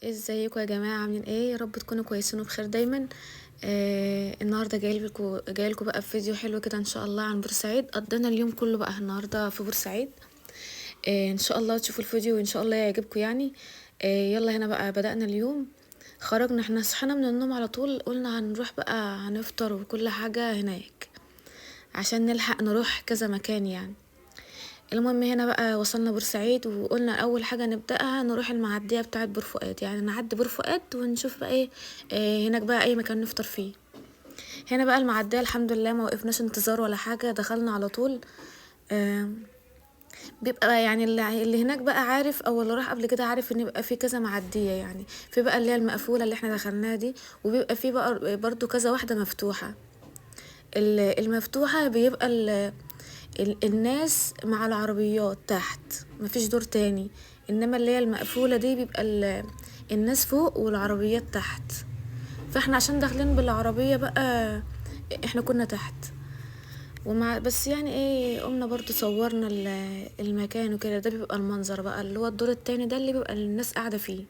ازيكم يا جماعة؟ عاملين ايه؟ يا رب تكونوا كويسين وبخير دايما. النهارده جايلكوا بقى في فيديو حلو كده ان شاء الله عن بورسعيد. قضينا اليوم كله بقى النهارده في بورسعيد. ان شاء الله تشوفوا الفيديو وان شاء الله يعجبكم يعني. يلا هنا بقى بدأنا اليوم. خرجنا، احنا صحينا من النوم على طول، قلنا هنروح بقى هنفطر وكل حاجة هناك عشان نلحق نروح كذا مكان يعني. المهم هنا بقى وصلنا بورسعيد وقلنا اول حاجه نبداها نروح المعديه بتاعه بور فؤاد، يعني نعدي بور فؤاد ونشوف بقى ايه. هناك بقى اي مكان نفطر فيه. هنا بقى المعديه الحمد لله ما وقفناش انتظار ولا حاجه، دخلنا على طول. آه بيبقى يعني اللي هناك بقى عارف او اللي راح قبل كده عارف ان يبقى في كذا معديه، يعني في بقى اللي هي المقفوله اللي احنا دخلناها دي، وبيبقى في بقى برضو كذا واحده مفتوحه. المفتوحه بيبقى الناس مع العربيات تحت، مفيش دور تاني. انما اللي هي المقفولة دي بيبقى الناس فوق والعربيات تحت. فاحنا عشان داخلين بالعربية بقى احنا كنا تحت. ومع بس يعني ايه قمنا برضو صورنا المكان وكده. ده بيبقى المنظر بقى اللي هو الدور التاني ده اللي بيبقى الناس قاعدة فيه.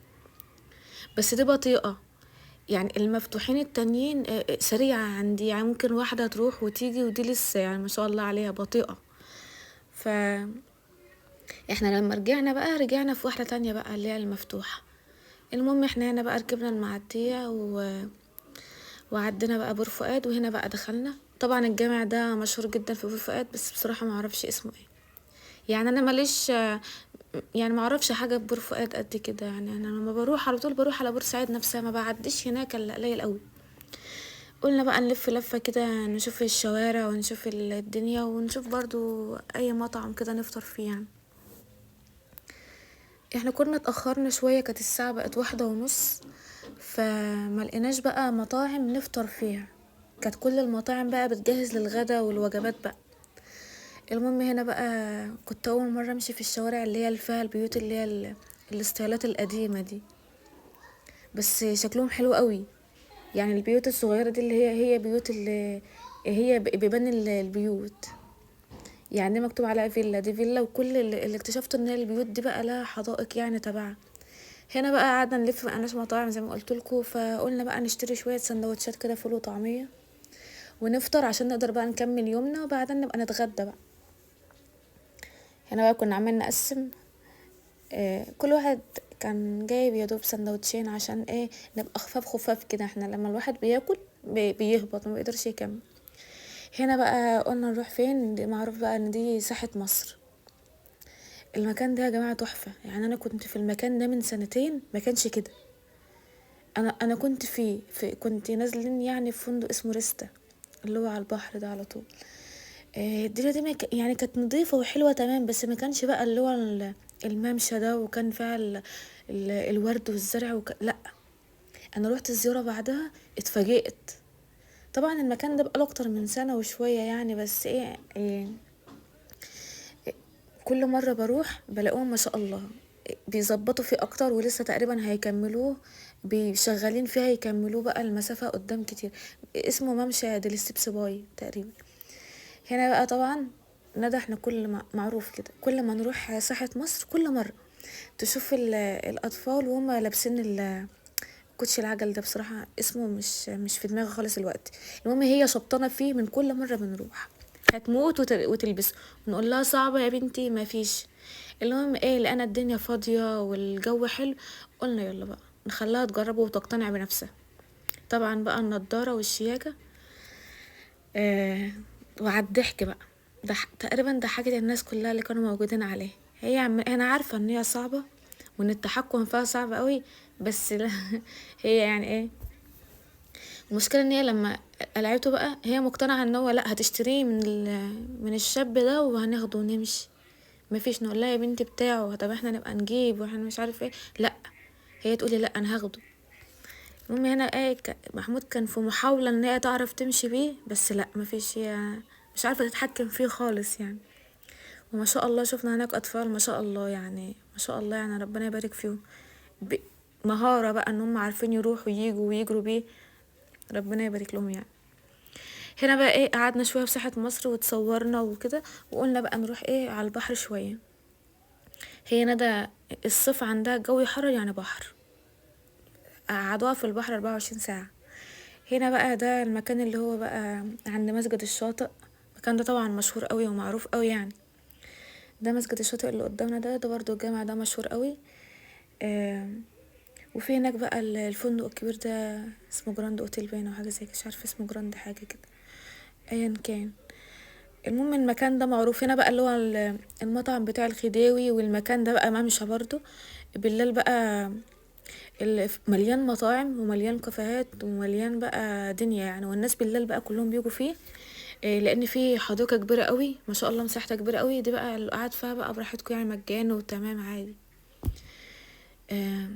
بس دي بطيئة، يعني المفتوحين التانيين سريعة عندي، يعني ممكن واحدة تروح وتيجي، ودي لسه يعني ما شاء الله عليها بطيئة. ف احنا لما رجعنا بقى رجعنا في واحدة تانية بقى اللي هي المفتوحة. المهم احنا هنا بقى ركبنا المعدية وعدينا بقى بور فؤاد، وهنا بقى دخلنا. طبعا الجامع ده مشهور جدا في بور فؤاد، بس بصراحة ما اعرفش اسمه ايه. يعني انا ماليش، يعني ما اعرفش حاجة في بور فؤاد قد كده. يعني انا لما بروح على طول بروح على بورسعيد نفسها، ما بعديش هناك الا قليل قوي. قلنا بقى نلف لفة كده نشوف الشوارع ونشوف الدنيا ونشوف برضو اي مطعم كده نفطر فيه يعني. احنا كنا اتأخرنا شوية، كانت الساعة بقت 1:30، فملقناش بقى مطاعم نفطر فيها. كانت كل المطاعم بقى بتجهز للغدا والوجبات بقى. المهم هنا بقى كنت اول مرة امشي في الشوارع اللي هي اللي فيها البيوت اللي هي الاستيلات القديمة دي، بس شكلهم حلو قوي. يعني البيوت الصغيرة دي اللي هي بيوت اللي هي بيبان البيوت، يعني دي مكتوب عليها فيلا، دي فيلا. وكل اللي اكتشفته ان هي البيوت دي بقى لها حدائق يعني تبعها. هنا بقى قعدنا نلف، مقناش مطاعم زي ما قلت لكم، فقلنا بقى نشتري شويه سندوتشات كده فول وطعميه ونفطر عشان نقدر بقى نكمل يومنا، وبعدين نبقى نتغدى بقى. هنا بقى كنا عمالين نقسم. كل واحد كان جايب يا دوب سندوتشين عشان ايه نبقى خفاف خفاف كده. احنا لما الواحد بياكل بيهبط ما بيقدرش يكمل. هنا بقى قلنا نروح فين، دي معروف بقى ان دي ساحة مصر. المكان ده يا جماعة تحفة، يعني انا كنت في المكان ده من سنتين ما كانش كده. انا كنت كنت نازلين يعني في فندق اسمه ريستا اللي هو على البحر ده على طول. الدنيا دي يعني كانت نظيفة وحلوة تمام، بس ما كانش بقى اللي هو الممشى ده وكان فيها الورد والزرع لا. انا روحت الزيارة بعدها اتفاجئت. طبعا المكان ده بقى اكتر من سنة وشوية يعني، بس إيه كل مرة بروح بلاقوهم ما شاء الله بيظبطوا فيه اكتر، ولسه تقريبا هيكملوه، بيشغلين فيها يكملوه بقى المسافة قدام كتير. اسمه ممشى ديليسيبس باي تقريبا. هنا بقى طبعا ندى احنا كل ما معروف كده كل ما نروح ساحة مصر كل مرة تشوف الأطفال وهم لابسين كوتشي العجل ده. بصراحة اسمه مش في دماغي خالص الوقت. المهم هي شبطانة فيه من كل مرة بنروح، هتموت وتلبسه. ونقول لها صعبة يا بنتي ما فيش. المهم ايه لقينا الدنيا فاضية والجو حلو، قلنا يلا بقى نخليها تجربه وتقتنع بنفسها. طبعا بقى النضارة والشياكة. آه وعلى الضحك بقى. تقريبا ضحكت الناس كلها اللي كانوا موجودين عليه. انا عارفة ان هي صعبة وان التحكم فيها صعب قوي، بس لا هي يعني ايه المشكلة ان هي لما قلعته بقى هي مقتنعة ان هو لا هتشتريه من الشاب ده وهناخده ونمشي. مفيش، نقول لها يا بنتي بتاعه، طب احنا نبقى نجيب واحنا مش عارف ايه، لا هي تقولي لا انا هاخده. المهم هنا ايه محمود كان في محاولة ان هي تعرف تمشي بيه، بس لا مفيش، هي مش عارفة تتحكم فيه خالص يعني. وما شاء الله شفنا هناك اطفال ما شاء الله، يعني ما شاء الله يعني ربنا يبارك فيهم. ب- مهارة بقى ان هم عارفين يروحوا وييجوا ويجروا بيه، ربنا يبارك لهم يعني. هنا بقى ايه قعدنا شوية في ساحة مصر وتصورنا وكده، وقلنا بقى نروح ايه على البحر شوية. هي ندى الصيف عندها الجو يحرر يعني بحر، قعدوها في البحر 24 ساعة. هنا بقى ده المكان اللي هو بقى عند مسجد الشاطئ. المكان ده طبعا مشهور قوي ومعروف قوي يعني. ده مسجد الشاطئ اللي قدامنا ده برضو الجامع ده مشهور قوي. وفي هناك بقى الفندق الكبير ده اسمه جراند اوتيل باين او حاجه زي كده، مش عارفه اسمه جراند حاجه كده، ايا كان. المهم المكان ده معروف. هنا بقى اللي هو المطعم بتاع الخديوي، والمكان ده بقى ممشى برضو بالليل بقى، مليان مطاعم ومليان كافيهات ومليان بقى دنيا يعني. والناس بالليل بقى كلهم بيجوا فيه، لان في حديقه كبيره قوي ما شاء الله، مساحتها كبيره قوي. دي بقى اللي قاعد فيها بقى براحتكم يعني، مجان وتمام عادي. آه،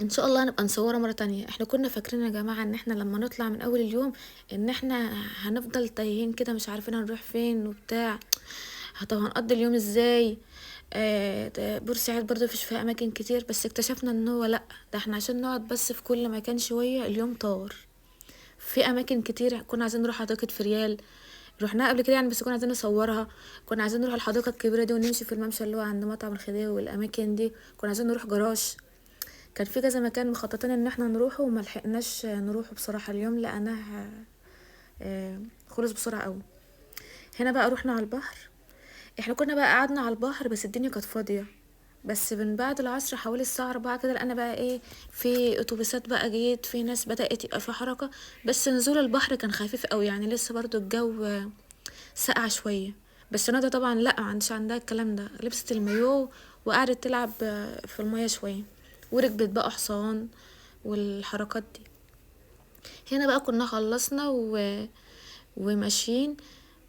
ان شاء الله هنبقى نصورها مرة تانية. احنا كنا فاكرين يا جماعة ان احنا لما نطلع من اول اليوم ان احنا هنفضل تايهين كده، مش عارفين هنروح فين وبتاع. طب هنقضي اليوم ازاي؟ بورسعيد برضه مفيش فيها اماكن كتير، بس اكتشفنا ان هو لا، ده احنا عشان نقعد بس في كل مكان شوية اليوم طار. في اماكن كتير كنا عايزين نروح حديقة فريال، رحناها قبل كده يعني، بس كنا عايزين نصورها. كنا عايزين نروح الحديقة الكبيرة دي ونمشي في الممشى اللي هو عند مطعم الخديوي والاماكن دي. كنا عايزين نروح جراج. كان في كذا مكان مخططين ان احنا نروحه وما لحقناش نروحه بصراحه. اليوم لقيناه خلص بسرعه قوي. هنا بقى رحنا على البحر. احنا كنا بقى قعدنا على البحر بس الدنيا كانت فاضيه. بس من بعد العصر حوالي الساعه 4 كده لقينا بقى ايه، في اتوبيسات بقى جيت، في ناس بدات يبقى في حركه. بس نزول البحر كان خفيف قوي يعني، لسه برضو الجو ساقع شويه. بس ندى طبعا لا، ما عندش عندها الكلام ده، لبست المايو وقعدت تلعب في المية شويه، وركبت بقى حصان والحركات دي. هنا بقى كنا خلصنا وماشيين.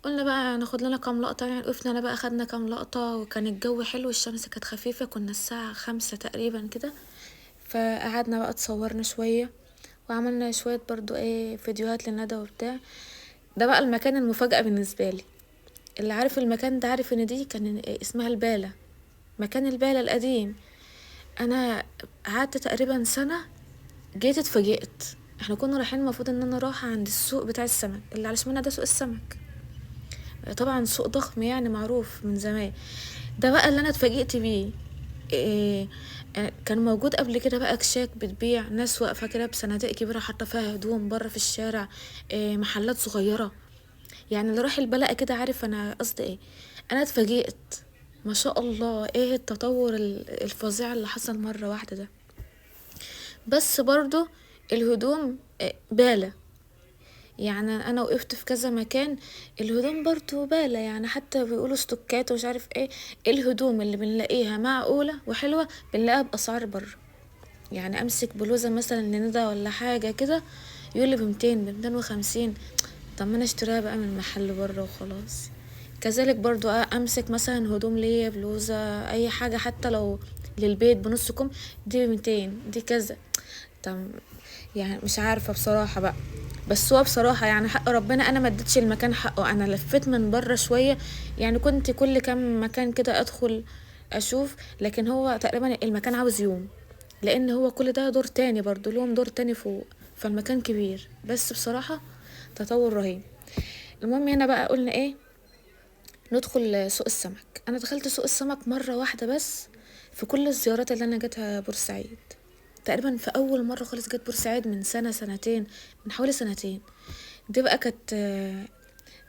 قلنا بقى ناخد لنا كام لقطة يعني، وقفنا انا بقى خدنا كام لقطة، وكان الجو حلو، الشمس كانت خفيفة، كنا الساعة 5 تقريبا كده. فقعدنا بقى تصورنا شوية، وعملنا شوية برضو ايه فيديوهات لندى وبتاع. ده بقى المكان المفاجأة بالنسبة لي. اللي عارف المكان ده عارف ان دي كان اسمها البالة، مكان البالة القديم. انا قعدت تقريبا سنة، جيت اتفاجئت. احنا كنا رايحين المفروض ان انا رايحة عند السوق بتاع السمك اللي على شمالنا، ده سوق السمك طبعا، سوق ضخم يعني معروف من زمان. ده بقى اللي انا اتفاجئت بيه. إيه كان موجود قبل كده بقى كشاك بتبيع، ناس واقفة كده بصناديق كبيرة حاطة فيها هدوم بره في الشارع، محلات صغيرة يعني. اللي راح البلاقة كده عارف انا قصدي ايه. انا اتفاجئت ما شاء الله، ايه التطور الفظيع اللي حصل مرة واحدة ده. بس برضو الهدوم بالة يعني. انا وقفت في كذا مكان الهدوم برضو بالة يعني، حتى بيقولوا ستوكات ومش عارف ايه. الهدوم اللي بنلاقيها معقولة وحلوة بنلاقيها بأسعار بره يعني. امسك بلوزة مثلا لندى ولا حاجة كده يقولي ب200 ب250. طب ما انا اشتريها بقى من محل بره وخلاص. كذلك برضو امسك مثلا هدوم ليا، بلوزة اي حاجة حتى لو للبيت بنص كم، دي ب200 دي كذا. طب يعني مش عارفة بصراحة بقى. بس هو بصراحة يعني حق ربنا انا ما اديتش المكان حقه، انا لفيت من بره شوية يعني. كنت كل كام مكان كده ادخل اشوف، لكن هو تقريبا المكان عاوز يوم، لان هو كل ده دور تاني برضو، لهم دور تاني فوق، فالمكان كبير. بس بصراحة تطور رهيب. المهم هنا بقى قلنا ايه، ندخل سوق السمك. انا دخلت سوق السمك مرة واحدة بس في كل الزيارات اللي انا جاتها بورسعيد. تقريبا في اول مرة خالص جت بورسعيد من سنة سنتين، من حوالي سنتين. دي بقى كانت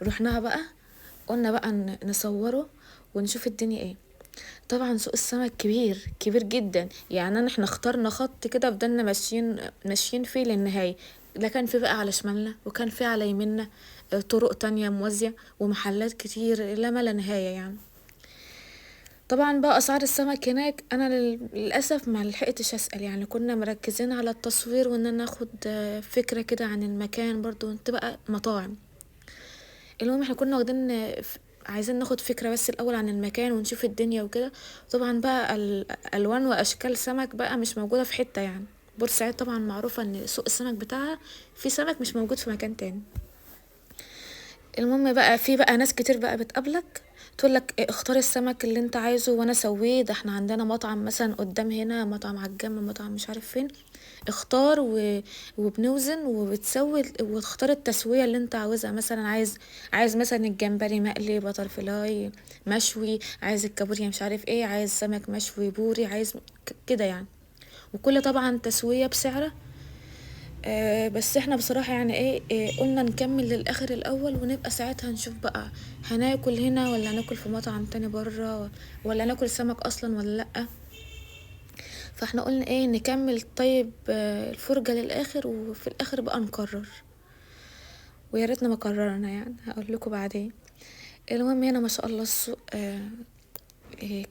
رحناها بقى، قلنا بقى نصوره ونشوف الدنيا ايه. طبعا سوق السمك كبير كبير جدا يعني. احنا اخترنا خط كده فضلنا ماشيين فيه للنهاية. لا كان في بقى على شمالنا وكان في على يمنا طرق تانية موازية ومحلات كتير لا ما لا نهاية يعني. طبعا بقى اسعار السمك هناك انا للاسف ما لحقتش اسال يعني، كنا مركزين على التصوير وان انا اخد فكره كده عن المكان برضو، وانت بقى مطاعم. المهم احنا كنا واخدين عايزين ناخد فكره بس الاول عن المكان ونشوف الدنيا وكده. طبعا بقى الوان واشكال سمك بقى مش موجوده في حته يعني. بورسعيد طبعا معروفه ان سوق السمك بتاعها في سمك مش موجود في مكان تاني. المهم بقى في بقى ناس كتير بقى بتقابلك تقول لك اختار السمك اللي انت عايزه وانا اسويه. ده احنا عندنا مطعم مثلا قدام هنا، مطعم على الجنب، مطعم مش عارف فين. اختار وبنوزن وبتسوي وتختار التسوية اللي انت عاوزها. مثلا عايز مثلا الجمبري مقلي، بتر فلاي مشوي، عايز الكابوريا مش عارف ايه، عايز سمك مشوي بوري، عايز كده يعني. وكل طبعا تسوية بسعرها. بس احنا بصراحة يعني ايه قلنا نكمل للآخر الأول، ونبقى ساعتها نشوف بقى هناكل هنا ولا هناكل في مطعم تاني برا، ولا ناكل سمك أصلا ولا لأ. فاحنا قلنا ايه نكمل طيب الفرجة للآخر، وفي الآخر بقى نقرر. ويا ريتنا ما قررنا يعني، هقول لكم بعدين. المهم هنا ما شاء الله السوق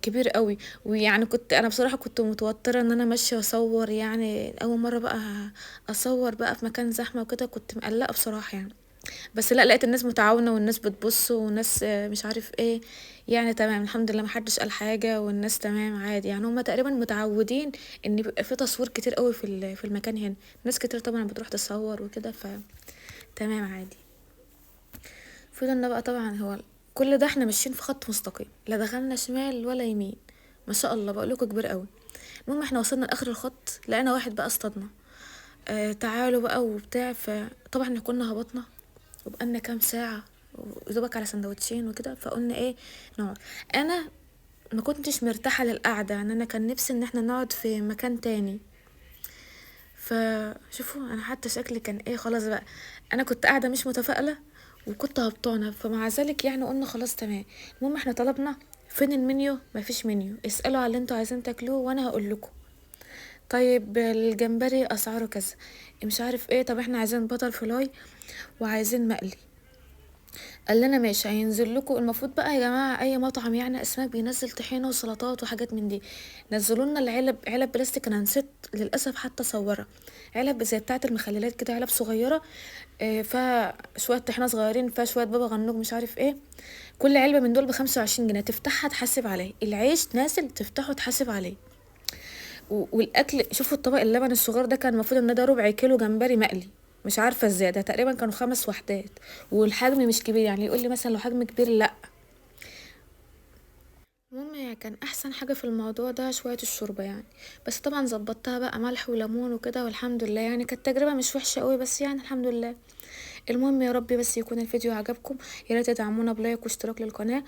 كبير قوي. ويعني انا بصراحة كنت متوترة ان انا ماشية اصور، يعني اول مرة بقى اصور بقى في مكان زحمة وكده، كنت مقلقة بصراحة يعني. بس لا، لقيت الناس متعاونة والناس بتبص والناس مش عارف ايه. يعني تمام الحمد لله، محدش قال حاجة والناس تمام عادي يعني. هما تقريبا متعودين ان بيبقى في تصوير كتير قوي في المكان هنا. ناس كتير طبعا بتروح تصور وكده، تمام عادي. فضلنا بقى طبعا هو كل ده احنا ماشيين في خط مستقيم، لا دخلنا شمال ولا يمين. ما شاء الله بقولكوا كبير قوي. المهم احنا وصلنا لاخر الخط، لقينا واحد بقى اصطادنا. تعالوا بقى وبتاع. فطبعا احنا كنا هبطنا وبقالنا كام ساعة ويدوبك على سندوتشين وكده، فقلنا ايه نقعد. انا ما كنتش مرتاحة للقعدة يعني، انا كان نفسي ان احنا نقعد في مكان تاني. فشوفوا انا حتى شكلي كان ايه خلاص بقى. انا كنت قاعدة مش متفائلة وكنت هبطانة، فمع ذلك يعني قلنا خلاص تمام. المهم احنا طلبنا. فين المنيو؟ مفيش منيو. اسألوا على اللي انتوا عايزين تاكلوه وانا هقول لكم. طيب الجمبري اسعاره كذا، مش عارف ايه. طب احنا عايزين بطل فلاي وعايزين مقلي. قال لنا ماشي هينزل لكم. المفروض بقى يا جماعه اي مطعم يعني اسماك بينزل طحينه وسلطات وحاجات من دي. نزلوا لنا العلب، علب بلاستيك. انا نسيت للاسف حتى اصورها. علب زي بتاعه المخللات كده، علب صغيره فيها شويه طحينه صغيرين، فيها شويه بابا غنوج مش عارف ايه. كل علبه من دول ب25 جنيه، تفتحها تحاسب عليه. العيش نازل تفتحه تحاسب عليه. والاكل شوفوا الطبق اللبن الصغير ده كان المفروض ان ده ربع كيلو جمبري مقلي. مش عارفه ازاي ده تقريبا كانوا 5 وحدات. والحجم مش كبير يعني، يقول لي مثلا لو حجم كبير لا. المهم يعني كان احسن حاجه في الموضوع ده شويه الشوربه يعني. بس طبعا ظبطتها بقى ملح وليمون وكده والحمد لله يعني. كانت تجربه مش وحشه قوي بس يعني الحمد لله. المهم يا ربي بس يكون الفيديو عجبكم. يا ريت تدعمونا بلايك واشتراك للقناه.